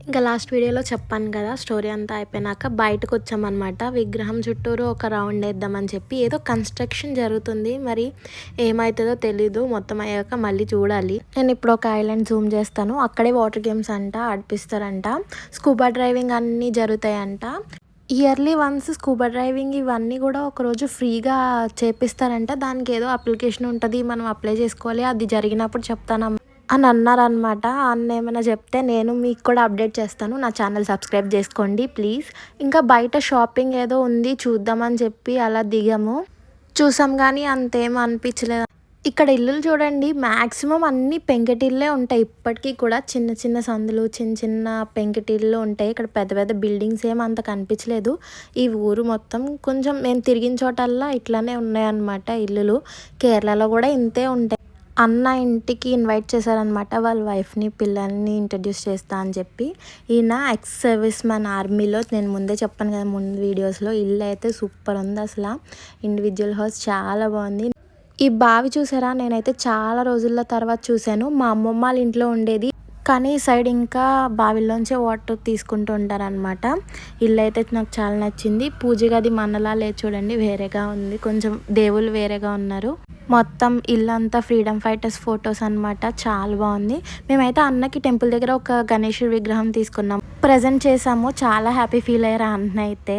ఇంకా లాస్ట్ వీడియోలో చెప్పాను కదా, స్టోరీ అంతా అయిపోయినాక బయటకు వచ్చామన్నమాట. విగ్రహం చుట్టూరు ఒక రౌండ్ వేద్దామని చెప్పి. ఏదో కన్స్ట్రక్షన్ జరుగుతుంది, మరి ఏమవుతుందో తెలీదు. మొత్తం అయ్యాక మళ్ళీ చూడాలి. నేను ఇప్పుడు ఒక ఐలాండ్ జూమ్ చేస్తాను. అక్కడే వాటర్ గేమ్స్ అంట ఆడిపిస్తారంట, స్కూబా డ్రైవింగ్ అన్నీ జరుగుతాయంట. ఇయర్లీ వన్స్ స్కూబా డ్రైవింగ్ ఇవన్నీ కూడా ఒకరోజు ఫ్రీగా చేపిస్తారంట. దానికి ఏదో అప్లికేషన్ ఉంటుంది, మనం అప్లై చేసుకోవాలి. అది జరిగినప్పుడు చెప్తాను అని అన్నారనమాట. అన్న ఏమైనా చెప్తే నేను మీకు కూడా అప్డేట్ చేస్తాను. నా ఛానల్ సబ్స్క్రైబ్ చేసుకోండి ప్లీజ్. ఇంకా బయట షాపింగ్ ఏదో ఉంది, చూద్దామని చెప్పి అలా దిగాము. చూసాం కానీ అంతేం అనిపించలేదు. ఇక్కడ ఇల్లులు చూడండి, మ్యాక్సిమం అన్ని పెంకుటిల్లే ఉంటాయి. ఇప్పటికీ కూడా చిన్న చిన్న సందులు, చిన్న చిన్న పెంకుటిల్లు ఉంటాయి. ఇక్కడ పెద్ద పెద్ద బిల్డింగ్స్ ఏం అంత కనిపించలేదు. ఈ ఊరు మొత్తం కొంచెం మేము తిరిగిన చోటల్లా ఇట్లానే ఉన్నాయన్నమాట ఇల్లులు. కేరళలో కూడా ఇంతే ఉంటాయి. అన్న ఇంటికి ఇన్వైట్ చేశారనమాట, వాళ్ళ వైఫ్ని పిల్లల్ని ఇంట్రడ్యూస్ చేస్తా అని చెప్పి. ఈయన ఎక్స్ సర్వీస్ మ్యాన్ ఆర్మీలో. నేను ముందే చెప్పాను కదా ముందు వీడియోస్లో. ఇల్లు అయితే సూపర్ ఉంది అసలు. ఇండివిజువల్ హౌస్ చాలా బాగుంది. ఈ బావి చూసారా, నేనైతే చాలా రోజుల తర్వాత చూశాను. మా అమ్మమ్మ వాళ్ళ ఇంట్లో ఉండేది, కానీ ఈ సైడ్ ఇంకా బావిలోంచే వాటర్ తీసుకుంటూ ఉంటారనమాట. ఇల్లు అయితే నాకు చాలా నచ్చింది. పూజ గది మనలా లేదు చూడండి, వేరేగా ఉంది. కొంచెం దేవుళ్ళు వేరేగా ఉన్నారు. మొత్తం ఇల్లంతా ఫ్రీడమ్ ఫైటర్స్ ఫొటోస్ అనమాట. చాలా బాగుంది. మేమైతే అన్నకి టెంపుల్ దగ్గర ఒక గణేశుడి విగ్రహం తీసుకున్నాం, ప్రజెంట్ చేసాము. చాలా హ్యాపీ ఫీల్ అయ్యారు అన్న అయితే.